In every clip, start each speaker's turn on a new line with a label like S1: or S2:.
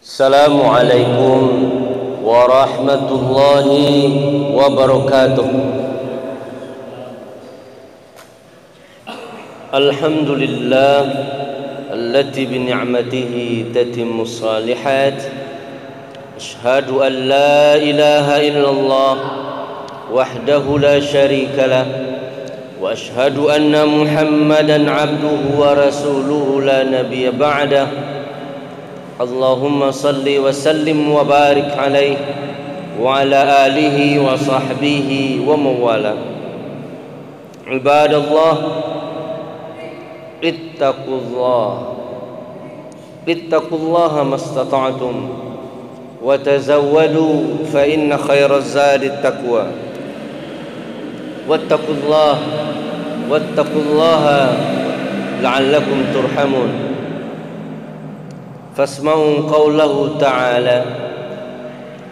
S1: Assalamualaikum warahmatullahi wabarakatuh. Alhamdulillah allati bi ni'matihi tatimmu shalihat. Ashhadu an la ilaha illallah wahdahu la syarika lah wa ashhadu anna Muhammadan abduhu wa rasuluhu la nabiyya ba'dah. Allahumma salli wa sallim wa barik alaihi wa ala alihi wa sahbihi wa mawala. Ibadallah, ittaqullaha mastata'tum wa tazawwadu fa inna khairaz zadi taqwa. Wattaqullaha la'allakum turhamun. Fasma'u qawlahu ta'ala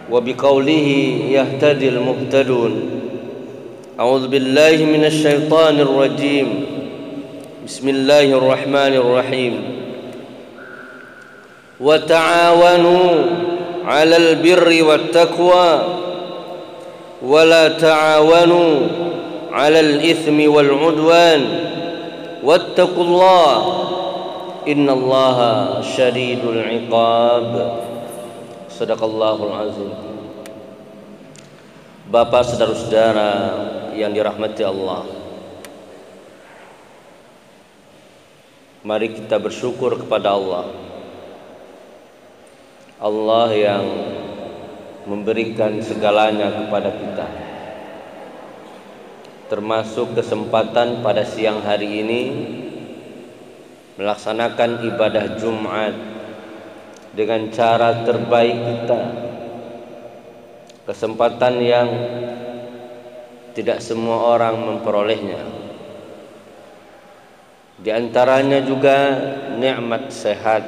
S1: wa biqawlihi yahtadil muhtadun. A'udzu billahi minasy syaithanir rajim. Bismillahirrahmanirrahim. Wa ta'awanu 'alal birri wat taqwa wa la ta'awanu 'alal itsmi wal 'udwan. Wattaqullaha innallaha syadidul iqab. Sadaqallahul azim. Bapak, saudara-saudara yang dirahmati Allah, mari kita bersyukur kepada Allah. Allah yang memberikan segalanya kepada kita, termasuk kesempatan pada siang hari ini melaksanakan ibadah Jumat dengan cara terbaik kita. Kesempatan yang tidak semua orang memperolehnya. Di antaranya juga nikmat sehat.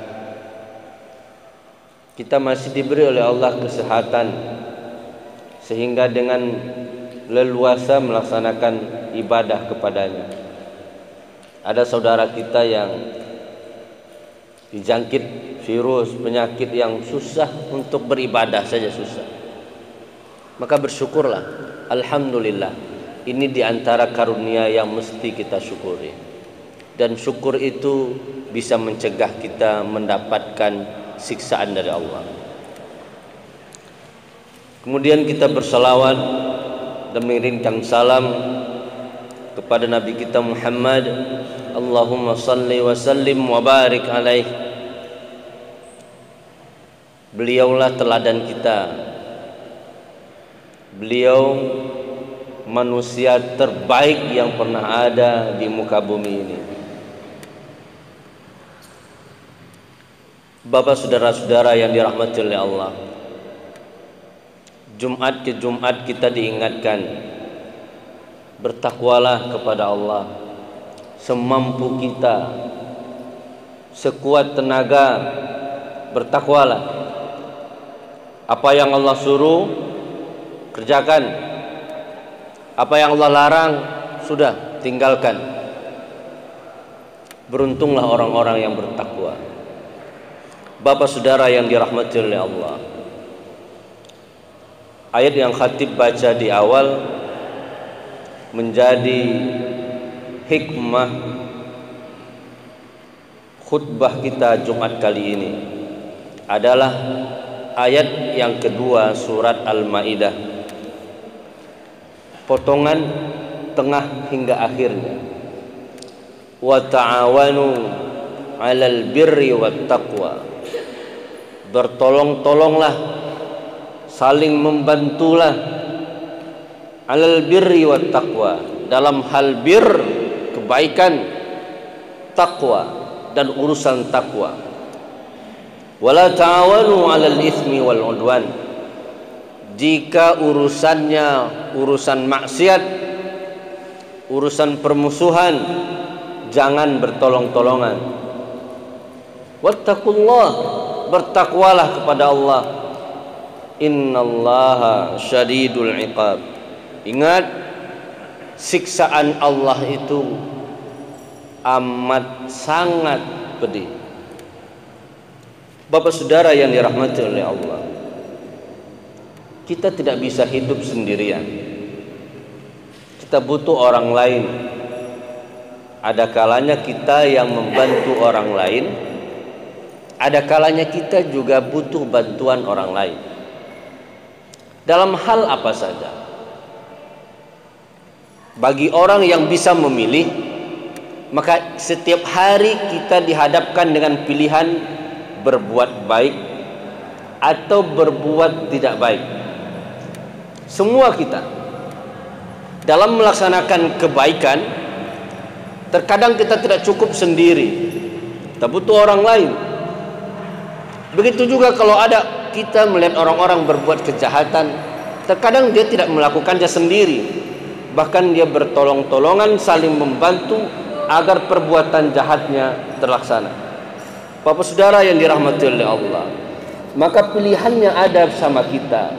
S1: Kita masih diberi oleh Allah kesehatan sehingga dengan leluasa melaksanakan ibadah kepadanya. Ada saudara kita yang dijangkit virus, penyakit yang susah untuk beribadah saja susah. Maka bersyukurlah, alhamdulillah. Ini diantara karunia yang mesti kita syukuri. Dan syukur itu bisa mencegah kita mendapatkan siksaan dari Allah. Kemudian kita bersalawat dan mengirimkan salam kepada Nabi kita Muhammad. Allahumma salli wa sallim wa barik alaih. Beliaulah teladan kita. Beliau manusia terbaik yang pernah ada di muka bumi ini. Bapak, saudara-saudara yang dirahmati oleh Allah, Jumat ke Jumat kita diingatkan, bertakwalah kepada Allah semampu kita, sekuat tenaga. Bertakwalah. Apa yang Allah suruh kerjakan, apa yang Allah larang sudah tinggalkan. Beruntunglah orang-orang yang bertakwa. Bapak saudara yang dirahmati oleh Allah, ayat yang khatib baca di awal menjadi hikmah khutbah kita Jumat kali ini. Adalah ayat yang kedua surat Al-Maidah, potongan tengah hingga akhirnya. Wa ta'awanu 'alal birri wat taqwa. Bertolong-tolonglah, saling membantulah, 'alal birri wat taqwa, dalam hal bir, kebaikan, takwa dan urusan takwa. Wala ta'awanu 'alal itsmi wal 'udwan. Jika urusannya urusan maksiat, urusan permusuhan, jangan bertolong-tolongan. Wattaqullah, bertakwalah kepada Allah. Innallaha syadidul iqab. Ingat, siksaan Allah itu amat sangat pedih. Bapak saudara yang dirahmati oleh Allah, kita tidak bisa hidup sendirian. Kita butuh orang lain. Ada kalanya kita yang membantu orang lain, ada kalanya kita juga butuh bantuan orang lain. Dalam hal apa saja. Bagi orang yang bisa memilih, maka setiap hari kita dihadapkan dengan pilihan berbuat baik atau berbuat tidak baik. Semua kita dalam melaksanakan kebaikan, terkadang kita tidak cukup sendiri, kita butuh orang lain. Begitu juga kalau ada kita melihat orang-orang berbuat kejahatan, terkadang dia tidak melakukannya sendiri, bahkan dia bertolong-tolongan saling membantu agar perbuatan jahatnya terlaksana. Bapak saudara yang dirahmati oleh Allah, maka pilihannya ada bersama kita.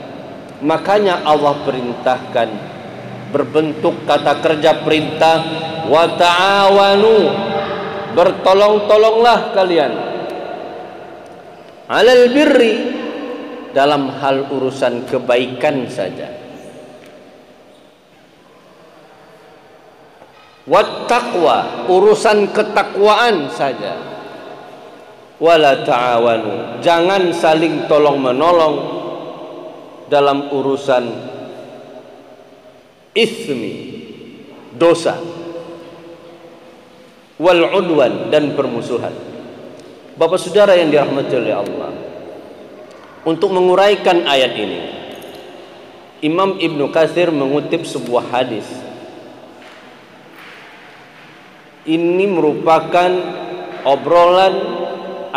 S1: Makanya Allah perintahkan berbentuk kata kerja perintah, wa ta'awanu, bertolong-tolonglah kalian, alal birri, dalam hal urusan kebaikan saja, wat taqwa, urusan ketakwaan saja, wala ta'awanu, jangan saling tolong menolong dalam urusan ismi, dosa, wal udwan, dan permusuhan. Bapak saudara yang dirahmati oleh Allah, untuk menguraikan ayat ini, Imam Ibnu Katsir mengutip sebuah hadis. Ini merupakan obrolan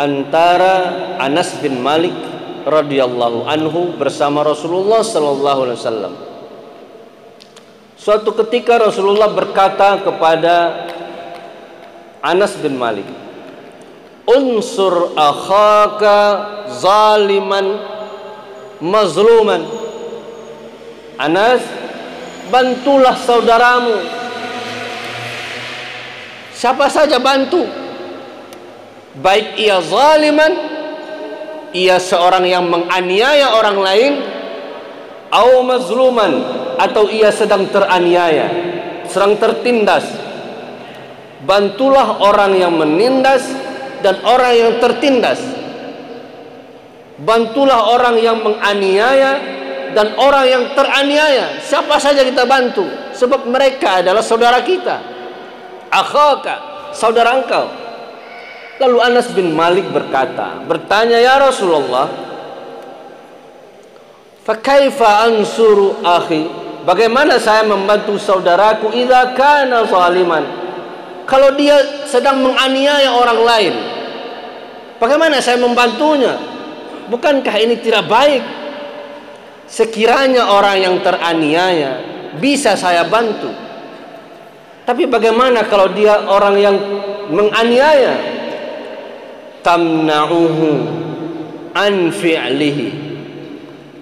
S1: antara Anas bin Malik radhiyallahu anhu bersama Rasulullah sallallahu alaihi wasallam. Suatu ketika Rasulullah berkata kepada Anas bin Malik, unsur akhaka zaliman mazluman. Anas, bantulah saudaramu. Siapa saja bantu, baik ia zaliman, ia seorang yang menganiaya orang lain, au mazluman, atau ia sedang teraniaya, sedang tertindas. Bantulah orang yang menindas dan orang yang tertindas. Bantulah orang yang menganiaya dan orang yang teraniaya. Siapa saja kita bantu, sebab mereka adalah saudara kita. Akhaka, saudara engkau. Lalu Anas bin Malik bertanya, ya Rasulullah, fa kaifa ansuru akhi, bagaimana saya membantu saudaraku idza kana zaliman, kalau dia sedang menganiaya orang lain, bagaimana saya membantunya? Bukankah ini tidak baik? Sekiranya orang yang teraniaya bisa saya bantu, tapi bagaimana kalau dia orang yang menganiaya? Tamna'uhu an fi'lihi,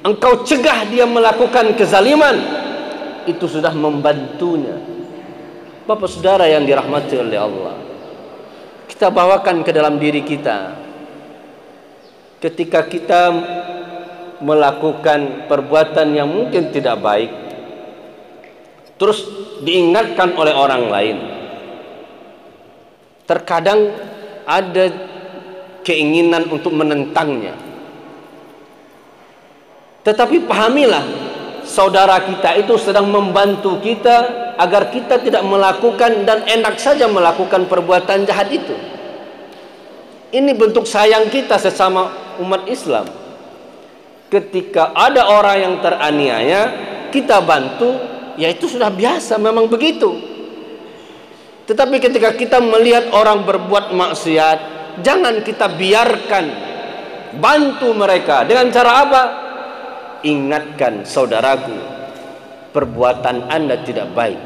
S1: engkau cegah dia melakukan kezaliman, itu sudah membantunya. Bapak saudara yang dirahmati oleh Allah, kita bawakan ke dalam diri kita, ketika kita melakukan perbuatan yang mungkin tidak baik, terus diingatkan oleh orang lain, terkadang ada keinginan untuk menentangnya. Tetapi pahamilah, saudara kita itu sedang membantu kita agar kita tidak melakukan dan enak saja melakukan perbuatan jahat itu. Ini bentuk sayang kita sesama umat Islam. Ketika ada orang yang teraniaya, kita bantu, ya itu sudah biasa, memang begitu. Tetapi ketika kita melihat orang berbuat maksiat, jangan kita biarkan, bantu mereka. Dengan cara apa? Ingatkan, saudaraku, perbuatan Anda tidak baik.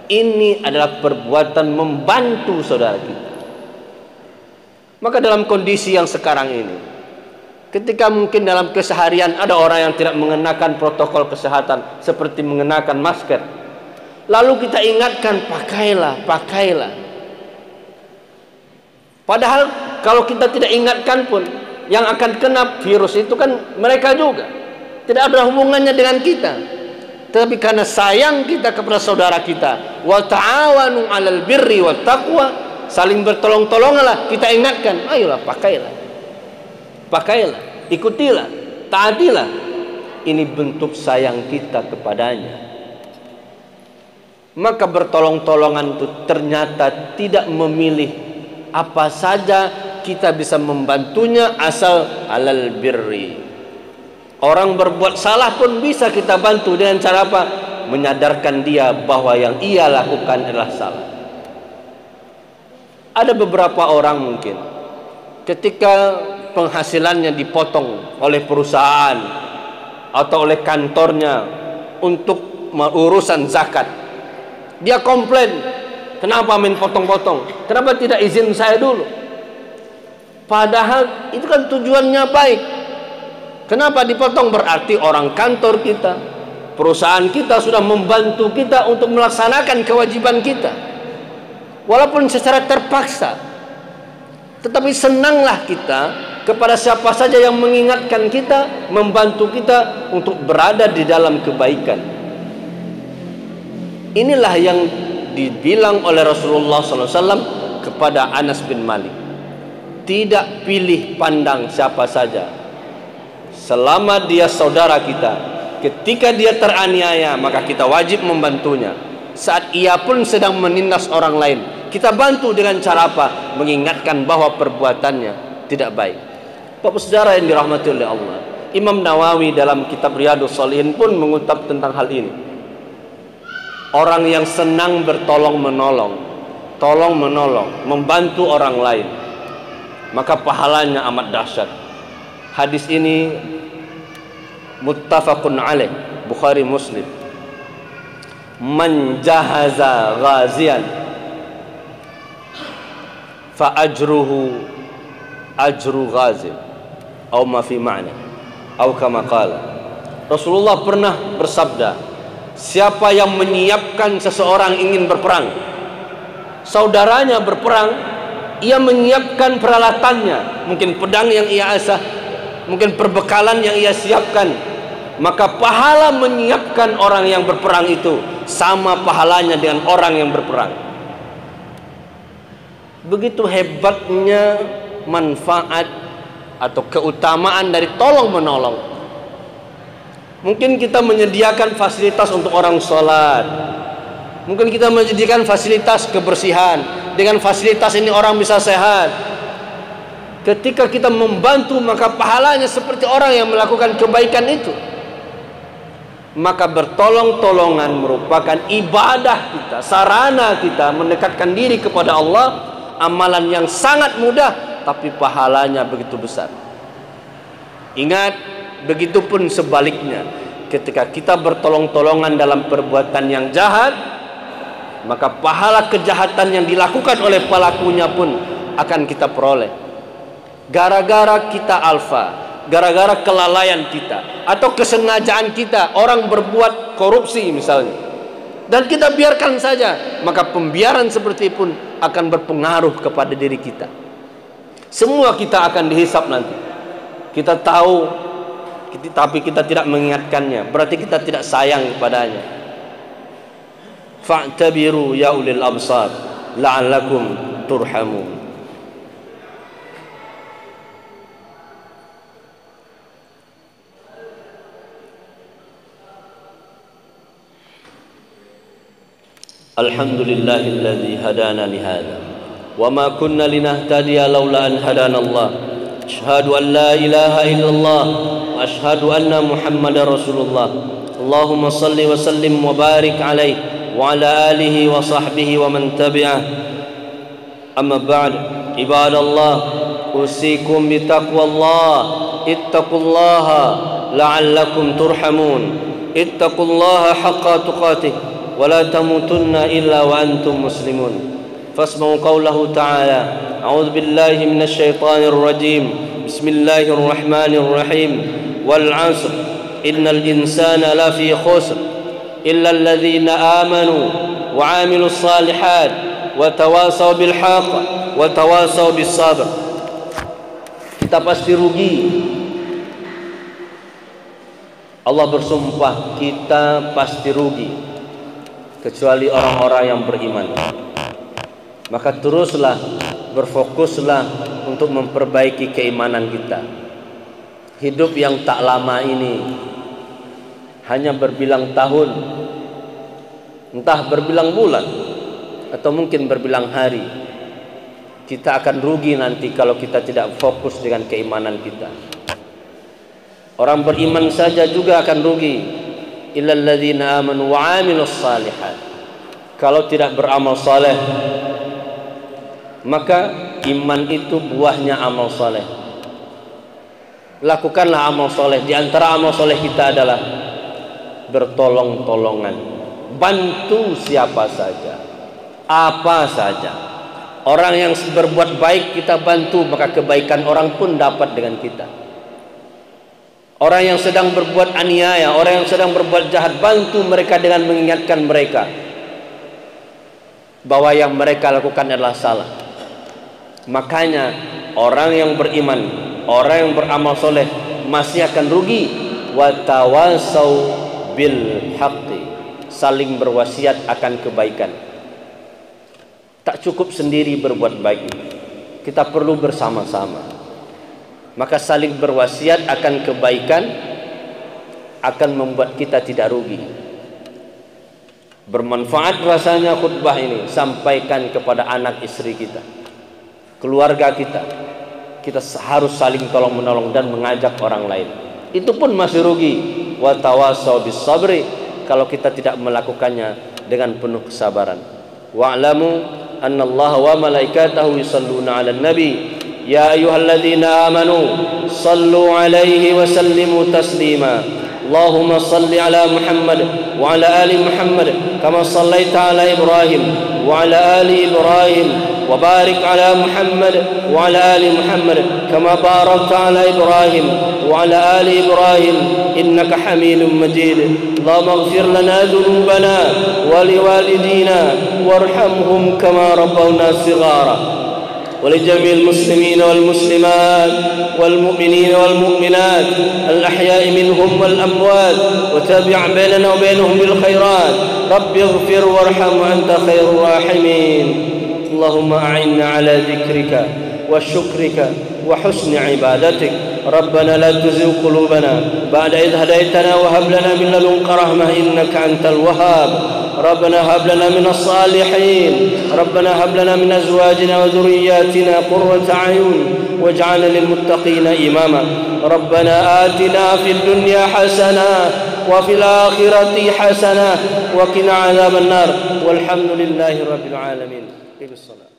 S1: Ini adalah perbuatan membantu saudara kita. Maka dalam kondisi yang sekarang ini, ketika mungkin dalam keseharian ada orang yang tidak mengenakan protokol kesehatan seperti mengenakan masker, lalu kita ingatkan, pakailah. Padahal kalau kita tidak ingatkan pun, yang akan kena virus itu kan mereka juga. Tidak ada hubungannya dengan kita. Tetapi karena sayang kita kepada saudara kita, wa ta'awanu 'alal birri wat taqwa, saling bertolong-tolonglah, kita ingatkan, ayolah pakailah. Pakailah, ikutilah, taatilah. Ini bentuk sayang kita kepadanya. Maka bertolong-tolongan itu ternyata tidak memilih apa saja, kita bisa membantunya asal alal birri. Orang berbuat salah pun bisa kita bantu dengan cara apa? Menyadarkan dia bahwa yang ia lakukan adalah salah. Ada beberapa orang mungkin ketika penghasilannya dipotong oleh perusahaan atau oleh kantornya untuk urusan zakat, dia komplain, kenapa main potong-potong? Kenapa tidak izin saya dulu? Padahal itu kan tujuannya baik. Kenapa dipotong? Berarti orang kantor kita, perusahaan kita sudah membantu kita untuk melaksanakan kewajiban kita, walaupun secara terpaksa. Tetapi senanglah kita kepada siapa saja yang mengingatkan kita, membantu kita untuk berada di dalam kebaikan. Inilah yang dibilang oleh Rasulullah SAW kepada Anas bin Malik. Tidak pilih pandang siapa saja, selama dia saudara kita. Ketika dia teraniaya, maka kita wajib membantunya. Saat ia pun sedang menindas orang lain, kita bantu dengan cara apa? Mengingatkan bahwa perbuatannya tidak baik. Bapak saudara yang dirahmati oleh Allah, Imam Nawawi dalam kitab Riyadhus Shalihin pun mengutip tentang hal ini. Orang yang senang bertolong menolong, tolong menolong, membantu orang lain, maka pahalanya amat dahsyat. Hadis ini muttafaqun alaih, Bukhari Muslim. Man jahaza ghazian fa ajruhu ajru ghazin, atau ma fi ma'na, atau kama qala. Rasulullah pernah bersabda, siapa yang menyiapkan seseorang ingin berperang, saudaranya berperang, ia menyiapkan peralatannya, mungkin pedang yang ia asah, mungkin perbekalan yang ia siapkan, maka pahala menyiapkan orang yang berperang itu sama pahalanya dengan orang yang berperang. Begitu hebatnya manfaat atau keutamaan dari tolong menolong. Mungkin kita menyediakan fasilitas untuk orang sholat, mungkin kita menyediakan fasilitas kebersihan, dengan fasilitas ini orang bisa sehat. Ketika kita membantu, maka pahalanya seperti orang yang melakukan kebaikan itu. Maka bertolong-tolongan merupakan ibadah kita, sarana kita mendekatkan diri kepada Allah. Amalan yang sangat mudah, tapi pahalanya begitu besar. Ingat, begitupun sebaliknya. Ketika kita bertolong-tolongan dalam perbuatan yang jahat, maka pahala kejahatan yang dilakukan oleh pelakunya pun akan kita peroleh. Gara-gara kita alfa, gara-gara kelalaian kita atau kesengajaan kita, orang berbuat korupsi misalnya, dan kita biarkan saja, maka pembiaran seperti pun akan berpengaruh kepada diri kita. Semua kita akan dihisap nanti. Kita tahu, tapi kita tidak mengingatkannya, berarti kita tidak sayang kepadanya. Fa'tabiru ya ulil absar la'allakum turhamun. Alhamdulillahilladzi hadana lihada wa ma kunna linahtadiya laula an hadana Allah. Asyhadu an la ilaha illallah wa asyhadu anna Muhammadar Rasulullah. Allahumma salli wa sallim wa barik alaihi wa ala alihi wa sahbihi wa man tabi'ah. Amma ba'd, ibadallah, usikum bi taqwallah, ittaqullaha la'allakum turhamun. Ittaqullaha haqqa tuqatih ولا تموتن إلا وأنتم مسلمون. فاسمعوا قوله تعالى: أعوذ بالله من الشيطان الرجيم. بسم الله الرحمن الرحيم. والعصر إن الإنسان لفي خسر إلا الذين آمنوا وعملوا الصالحات وتواصوا بالحق وتواصوا بالصبر. kita pasti rugi. Allah bersumpah kita pasti rugi, kecuali orang-orang yang beriman. Maka teruslah berfokuslah untuk memperbaiki keimanan kita. Hidup yang tak lama ini hanya berbilang tahun, entah berbilang bulan atau mungkin berbilang hari. Kita akan rugi nanti kalau kita tidak fokus dengan keimanan kita. Orang beriman saja juga akan rugi. Illal ladzina amanu wa 'amilus shalihat. Kalau tidak beramal saleh, maka iman itu buahnya amal saleh. Lakukanlah amal saleh. Di antara amal saleh kita adalah bertolong-tolongan, bantu siapa saja, apa saja. Orang yang berbuat baik kita bantu, maka kebaikan orang pun dapat dengan kita. Orang yang sedang berbuat aniaya, orang yang sedang berbuat jahat, bantu mereka dengan mengingatkan mereka bahwa yang mereka lakukan adalah salah. Makanya orang yang beriman, orang yang beramal soleh masih akan rugi. Wa tawasau bil haqqi, saling berwasiat akan kebaikan. Tak cukup sendiri berbuat baik, kita perlu bersama-sama. Maka saling berwasiat akan kebaikan akan membuat kita tidak rugi. Bermanfaat rasanya khutbah ini, sampaikan kepada anak istri kita, keluarga kita. Kita harus saling tolong menolong dan mengajak orang lain. Itu pun masih rugi. Wa tawasau bis sabri, kalau kita tidak melakukannya dengan penuh kesabaran. Wa'lamu annallaha wa malaikatahu yusalluna 'alan nabi ya ayyuhalladzina amanu sallu 'alaihi wa sallimu taslima. Allahumma salli 'ala Muhammad wa 'ala ali Muhammad kama shallaita 'ala Ibrahim wa 'ala ali Ibrahim wa barik 'ala Muhammad wa 'ala ali Muhammad kama barakta 'ala Ibrahim wa 'ala ali Ibrahim innaka Hamidum Majid. Allahumma ighfir lana dhunubana wa liwalidina warhamhum kama rabbawna shighara. ولجميع المسلمين والمسلمات والمؤمنين والمؤمنات الأحياء منهم والأموات وتابع بيننا وبينهم بالخيرات. رب اغفر وارحم وأنت خير الراحمين. اللهم أعنا على ذكرك وشكرك وحسن عبادتك. ربنا لا تزغ قلوبنا بعد إذ هديتنا وهب لنا من لدنك رحمة إنك أنت الوهاب. ربنا هب لنا من الصالحين. ربنا هب لنا من أزواجنا وذرياتنا قرة أعين واجعلنا للمتقين إماما. ربنا آتنا في الدنيا حسنة وفي الآخرة حسنة وقنا عذاب النار والحمد لله رب العالمين. قم الصلاة.